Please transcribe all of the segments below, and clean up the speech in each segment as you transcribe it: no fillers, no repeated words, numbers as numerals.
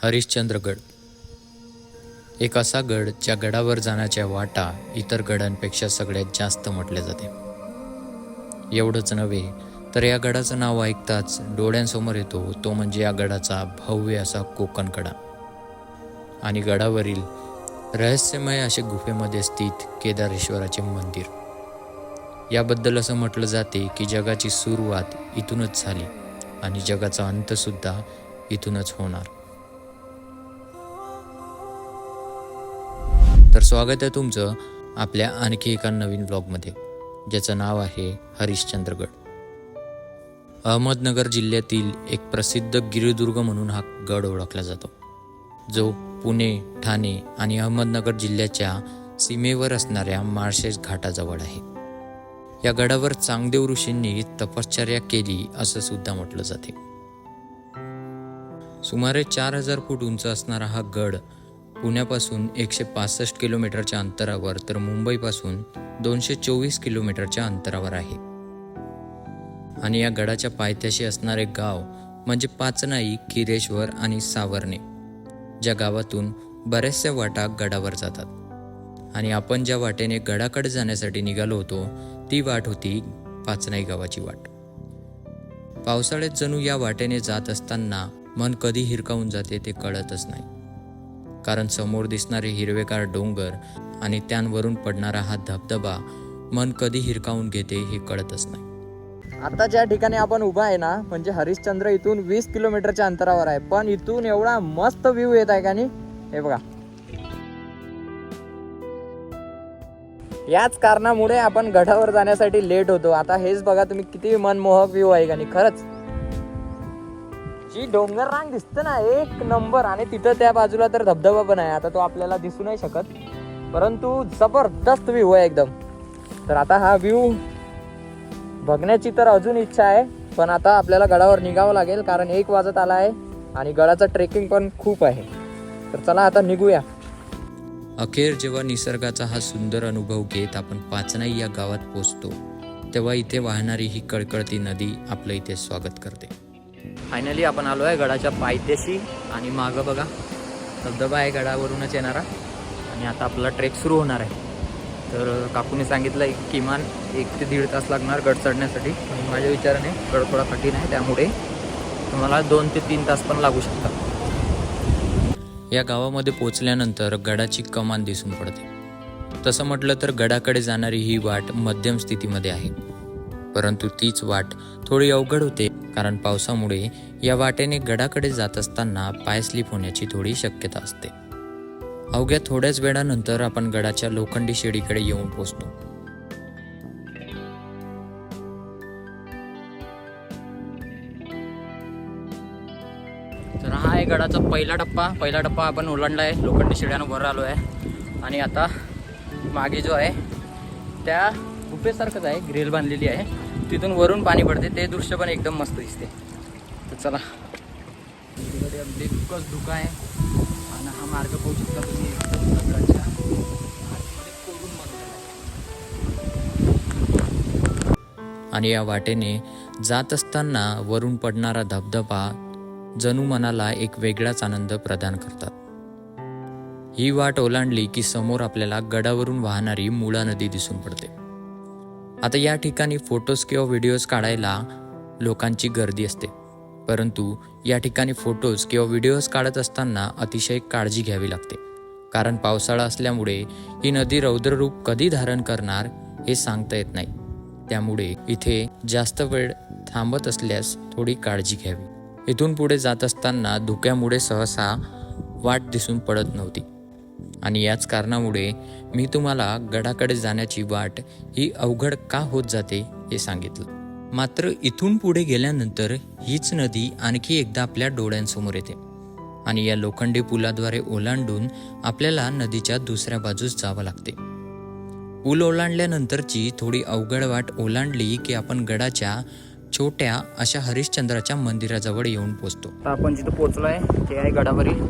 हरिश्चंद्रगड एक असा गड ज्या गडावर जाण्याच्या वाटा इतर गडांपेक्षा सगळ्यात जास्त म्हटले जाते. एवढंच नव्हे तर या गडाचं नाव ऐकताच डोळ्यांसमोर येतो तो म्हणजे या गडाचा भव्य असा कोकण कडा आणि गडावरील रहस्यमय असे गुफेमध्ये स्थित केदारेश्वराचे मंदिर. याबद्दल असं म्हटलं जाते की जगाची सुरुवात इथूनच झाली आणि जगाचा अंतसुद्धा इथूनच होणार. तर स्वागत आहे तुमचं आपल्या आणखी एका नवीन ब्लॉगमध्ये ज्याचं नाव आहे हरिश्चंद्रगड. अहमदनगर जिल्ह्यातील एक प्रसिद्ध गिरिदुर्ग म्हणून हा गड ओळखला जातो, जो पुणे, ठाणे आणि अहमदनगर जिल्ह्याच्या सीमेवर असणाऱ्या माळशेज घाटाजवळ आहे. या गडावर चांगदेव ऋषींनी तपश्चर्या केली असं सुद्धा म्हटलं जाते. सुमारे 4000 फूट उंच असणारा हा गड पुण्यापासून 165 किलोमीटरच्या अंतरावर तर मुंबईपासून 224 किलोमीटरच्या अंतरावर आहे. आणि या गडाच्या पायथ्याशी असणारे गाव म्हणजे पाचनाई, खिरेश्वर आणि सावर्णे, ज्या गावातून बऱ्याचशा वाटा गडावर जातात. आणि आपण ज्या वाटेने गडाकडे जाण्यासाठी निघालो होतो ती वाट होती पाचनाई गावाची वाट. पावसाळ्यात जणू या वाटेने जात असताना मन कधी हिरकावून जाते ते कळतच नाही, कारण समोर दिसणारे हिरवेगार डोंगर आणि त्यांवरून पडणारा हा धबधबा मन कधी हिरकावून घेते हे कळतच नाही. आता ज्या ठिकाणी आपण उभा आहे ना, म्हणजे हरिश्चंद्र इथून 20 किलोमीटरच्या अंतरावर आहे, पण इथून एवढा मस्त व्ह्यू येत आहे का नाही, हे बघा. याच कारणामुळे आपण गडावर जाण्यासाठी लेट होतो. आता हेच बघा तुम्ही, किती मनमोहक व्ह्यू आहे का नाही. खरंच जी डोंगर रांग दिसते ना, एक नंबर. आणि तिथं त्या बाजूला तर धबधबा पण आहे. आता तो आपल्याला दिसू नाही शकत, परंतु जबरदस्त व्ह्यू आहे एकदम. तर आता हा व्ह्यू बघण्याची तर अजून इच्छा आहे, पण आता आपल्याला गडावर निघावं लागेल, कारण 1 वाजत आला आहे आणि गडाचं ट्रेकिंग पण खूप आहे. तर चला आता निघूया. अखेर जेव्हा निसर्गाचा हा सुंदर अनुभव घेत आपण पाचनाई या गावात पोचतो, तेव्हा इथे वाहणारी ही कळकळती नदी आपलं इथे स्वागत करते. फायनली आपण आलो आहे गडाच्या पायथ्याशी आणि मागं बघा धबधबा आहे गडावरूनच येणारा. आणि आता आपला ट्रेक सुरू होणार आहे. तर काकूने सांगितलं किमान 1 ते 1.5 तास लागणार गड चढण्यासाठी. आणि माझ्या विचाराने गड थोडा कठीण आहे, त्यामुळे तुम्हाला 2 ते 3 तास पण लागू शकतात. या गावामध्ये पोचल्यानंतर गडाची कमान दिसून पडते. तसं म्हटलं तर गडाकडे जाणारी ही वाट मध्यम स्थितीमध्ये आहे, परंतु तीच वाट थोडी अवघड होते, कारण पावसामुळे या वाटेने गडाकडे जात असताना पाय स्लिप होण्याची थोडी शक्यता असते. अवघ्या थोड्याच वेळानंतर आपण गडाच्या लोखंडी शिडीकडे येऊन पोचतो. तर हा आहे गडाचा पहिला टप्पा आपण ओलांडला आहे. लोखंडी शिड्यानं वर आलो आहे. आणि आता मागे जो आहे त्या गुफेसारखंच आहे, ग्रिल बांधलेली आहे, तिथून वरून पाणी पडते. ते दृश्य पण एकदम मस्त दिसते. तर चला, तिकडे अगदी खूपच धुका आहे आणि हा मार्ग पाहू शकता तुम्ही, एकदम दगडाच्या आतमध्ये कोरून बांधलेला आहे. आणि या वाटेने जात असताना वरून पडणारा धबधबा जणू मनाला एक वेगळाच आनंद प्रदान करतात. ही वाट ओलांडली की समोर आपल्याला गडावरून वाहणारी मुळा नदी दिसून पडते. आता या ठिकाणी फोटोज किंवा व्हिडिओज काढायला लोकांची गर्दी असते, परंतु या ठिकाणी फोटोज किंवा व्हिडिओज काढत असताना अतिशय काळजी घ्यावी लागते, कारण पावसाळा असल्यामुळे ही नदी रौद्ररूप कधी धारण करणार हे सांगता येत नाही. त्यामुळे इथे जास्त वेळ थांबत असल्यास थोडी काळजी घ्यावी. इथून पुढे जात असताना धुक्यामुळे सहसा वाट दिसून पडत नव्हती, आणि याच कारणामुळे मी तुम्हाला गडाकडे जाण्याची वाट ही अवघड का होत जाते हे सांगितलं. मात्र इथून पुढे गेल्यानंतर हीच नदी आणखी एकदा आपल्या डोळ्यांसमोर येते आणि या लोखंडी पुलाद्वारे ओलांडून आपल्याला नदीच्या दुसऱ्या बाजूस जावं लागते. पूल ओलांडल्यानंतरची थोडी अवघड वाट ओलांडली की आपण गडाच्या छोट्या अशा हरिश्चंद्राच्या मंदिराजवळ येऊन पोचतो. आता आपण जिथं पोचलो आहे ते आहे गडावरील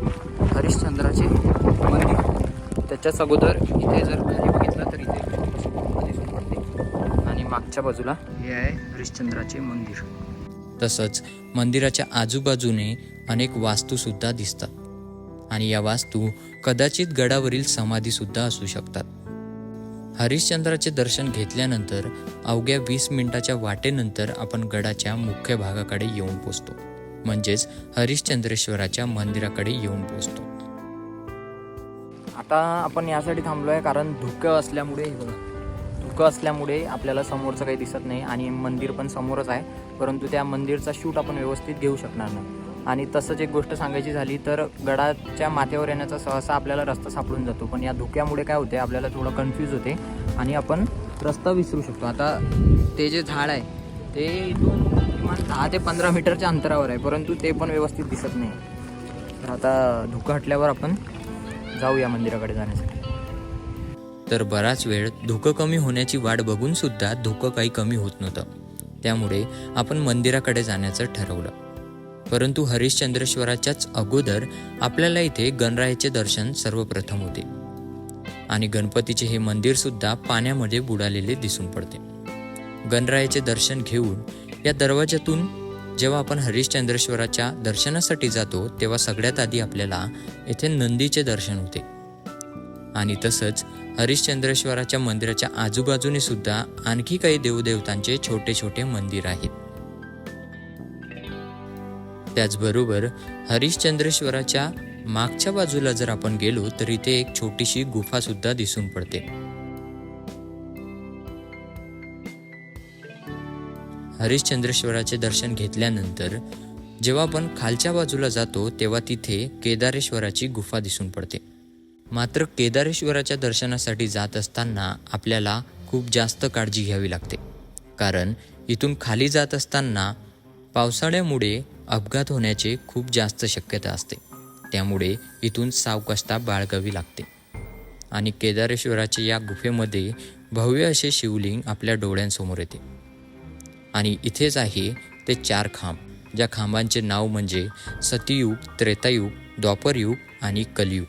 हरिश्चंद्राचे मंदिर. त्याच्याच अगोदर इथे जर खाली बघितलं तर इथे दिसून पडते, आणि मागच्या बाजूला हे आहे हरिश्चंद्राचे मंदिर. तसंच मंदिराच्या आजूबाजूने अनेक वास्तू सुद्धा दिसतात. आणि या वास्तू कदाचित गडावरील समाधीसुद्धा असू शकतात. हरिश्चंद्राचे दर्शन घेतल्यानंतर अवघ्या 20 मिनिटाच्या वाटेनंतर आपण गडाच्या मुख्य भागाकडे येऊन पोचतो, म्हणजेच हरिश्चंद्रेश्वराच्या मंदिराकडे येऊन पोचतो. आता आपण यासाठी थांबलोय कारण धुकं असल्यामुळे आपल्याला समोरचं काही दिसत नाही आणि मंदिर पण समोरच आहे, परंतु त्या मंदिरचा शूट आपण व्यवस्थित घेऊ शकणार नाही. आणि तसंच एक गोष्ट सांगायची झाली तर गडाच्या माथ्यावर येण्याचा सहसा आपल्याला रस्ता सापडून जातो, पण या धुक्यामुळे काय होते आपल्याला थोडं कन्फ्यूज होते आणि आपण रस्ता विसरू शकतो. आता ते जे झाड आहे ते इथून किमान 10 ते 15 मीटरच्या अंतरावर आहे, परंतु ते पण व्यवस्थित दिसत नाही. तर आता धुकं हटल्यावर आपण जाऊया मंदिराकडे जाण्यासाठी. तर बराच वेळ धुकं कमी होण्याची वाट बघून सुद्धा धुकं काही कमी होत नव्हतं. त्यामुळे आपण मंदिराकडे जाण्याचं ठरवलं. परंतु हरिश्चंद्रेश्वराच्याच अगोदर आपल्याला इथे गणरायाचे दर्शन सर्वप्रथम होते आणि गणपतीचे हे मंदिर सुद्धा पाण्यामध्ये बुडालेले दिसून पडते. गणरायाचे दर्शन घेऊन या दरवाजातून जेव्हा आपण हरिश्चंद्रेश्वराच्या दर्शनासाठी जातो तेव्हा सगळ्यात आधी आपल्याला इथे नंदीचे दर्शन होते. आणि तसंच हरिश्चंद्रेश्वराच्या मंदिराच्या आजूबाजूने सुद्धा आणखी काही देवदेवतांचे छोटे छोटे मंदिर आहेत. त्याचबरोबर हरिश्चंद्रेश्वराच्या मागच्या बाजूला जर आपण गेलो तर इथे एक छोटीशी गुफा सुद्धा दिसून पडते. हरिश्चंद्रेश्वराचे दर्शन घेतल्यानंतर जेव्हा आपण खालच्या बाजूला जातो तेव्हा तिथे केदारेश्वराची गुफा दिसून पडते. मात्र केदारेश्वराच्या दर्शनासाठी जात असताना आपल्याला खूप जास्त काळजी घ्यावी लागते, कारण इथून खाली जात असताना पावसाळ्यामुळे अपघात होण्याचे खूप जास्त शक्यता असते. त्यामुळे इथून सावकाशता बाळगावी लागते. आणि केदारेश्वराच्या या गुफेमध्ये भव्य असे शिवलिंग आपल्या डोळ्यांसमोर येते. आणि इथेच आहे ते 4 खांब, ज्या खांबांचे नाव म्हणजे सतयुग, त्रेतायुग, द्वापरयुग आणि कलियुग.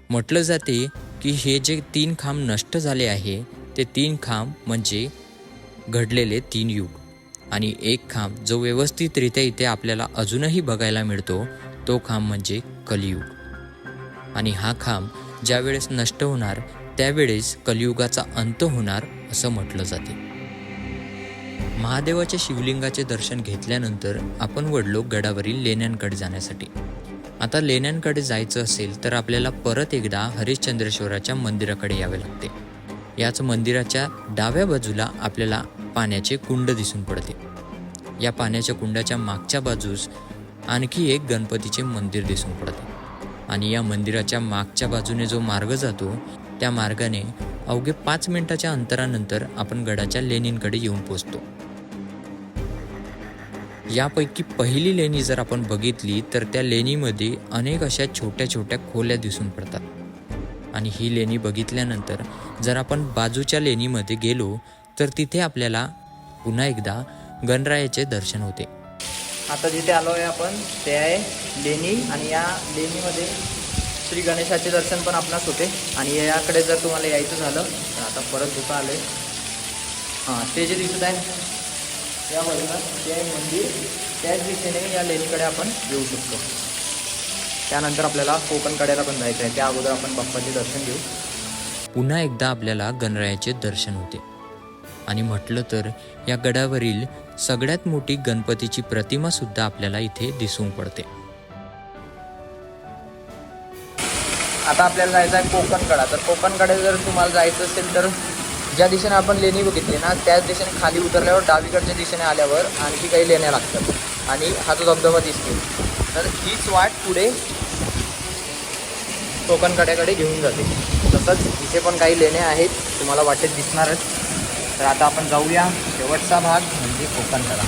म्हटलं जाते की हे जे 3 खांब नष्ट झाले आहे ते 3 खांब म्हणजे घडलेले 3 युग, आणि एक खांब जो व्यवस्थितरित्या इथे आपल्याला अजूनही बघायला मिळतो तो खांब म्हणजे कलियुग. आणि हा खांब ज्यावेळेस नष्ट होणार त्यावेळेस कलियुगाचा अंत होणार असं म्हटलं जाते. महादेवाच्या शिवलिंगाचे दर्शन घेतल्यानंतर आपण वळलो गडावरील लेण्यांकडे जाण्यासाठी. आता लेण्यांकडे जायचं असेल तर आपल्याला परत एकदा हरिश्चंद्रेश्वराच्या मंदिराकडे यावे लागते. याच मंदिराच्या डाव्या बाजूला आपल्याला पाण्याचे कुंड दिसून पडते. या पाण्याच्या कुंडाच्या मागच्या बाजूस आणखी एक गणपतीचे मंदिर दिसून पडते. आणि या मंदिराच्या मागच्या बाजूने जो मार्ग जातो त्या मार्गाने अवघे 5 मिनिटाच्या अंतरानंतर आपण गडाच्या लेणींकडे येऊन पोचतो. यापैकी पहिली लेणी जर आपण बघितली तर त्या लेणीमध्ये अनेक अशा छोट्या छोट्या खोल्या दिसून पडतात. आणि ही लेणी बघितल्यानंतर जर आपण बाजूच्या लेणीमध्ये गेलो तर तिथे आपल्याला पुन्हा एकदा गणरायाचे दर्शन होते. आता जिथे आलो आहे आपण ते आहे लेणी, आणि या लेणीमध्ये श्री गणेशाचे दर्शन पण आपणास होते. आणि याकडे जर तुम्हाला यायचं झालं तर आता परत धुकं आलं आहे. ते जे दिसत आहे या बाजूला ते आहे मंदिर, त्याच दिशेने या लेणीकडे आपण येऊ शकतो. त्यानंतर आपल्याला कोकणकड्याला पण जायचं आहे, त्या अगोदर आपण बाप्पाचे दर्शन घेऊ. पुन्हा एकदा आपल्याला गणरायाचे दर्शन होते. आणि म्हटलं तर या गडावरील सगळ्यात मोठी गणपतीची प्रतिमा सुद्धा आपल्याला इथे दिसून पडते. आता आपल्याला जायचं आहे कोकणकडा. तर कोकणकडे जर तुम्हाला जायचं असेल तर ज्या दिशेने आपण लेणी बघितली ना त्याच दिशेने खाली उतरल्यावर डावीकडच्या दिशेने आल्यावर आणखी काही लेण्या लागतात आणि हा जो धबधबा दिसतो. तर हीच वाट पुढे कोकणकड्याकडे घेऊन जाते. तसंच इथे पण काही लेण्या आहेत, तुम्हाला वाटेत दिसणारच. तर आता आपण जाऊया शेवटचा भाग म्हणजे कोकणकडा.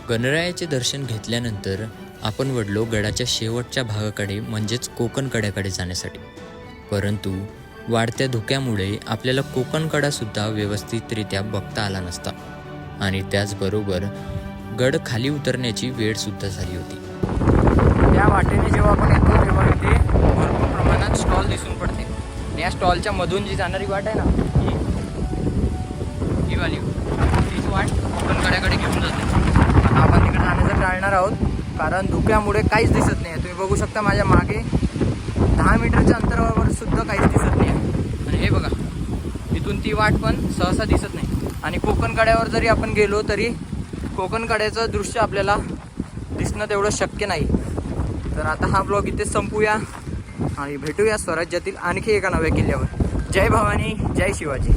गणरायाचे दर्शन घेतल्यानंतर आपण वळलो गडाच्या शेवटच्या भागाकडे म्हणजेच कोकणकड्याकडे जाण्यासाठी. परंतु वाढत्या धुक्यामुळे आपल्याला कोकणकडासुद्धा व्यवस्थितरित्या बघता आला नसता. आणि त्याचबरोबर गड खाली उतरण्याची वेळसुद्धा झाली होती. त्या वाटेने जेव्हा आपण येतो तेव्हा इथे भरपूर प्रमाणात स्टॉल दिसून पडते. या स्टॉलच्या मधून जी जाणारी वाट आहे ना ही वाली तीच वाट कोकणकड्याकडे घेऊन जाते. आता आपण तिकडे जाण्याचं टाळणार आहोत कारण धुक्यामुळे काहीच दिसत नाही. तुम्ही बघू शकता माझ्या मागे 10 मीटरच्या अंतरावर सुद्धा काहीच दिसत नाही आहे. आणि हे बघा, इथून ती वाट पण सहसा दिसत नाही. आणि कोकण कड्यावर जरी आपण गेलो तरी कोकण कड्याचं दृश्य आपल्याला दिसणं तेवढं शक्य नाही. तर आता हा ब्लॉग इथे संपूया आणि भेटूया स्वराज्यातील आणखी एका नव्या किल्ल्यावर. जय भवानी, जय शिवाजी.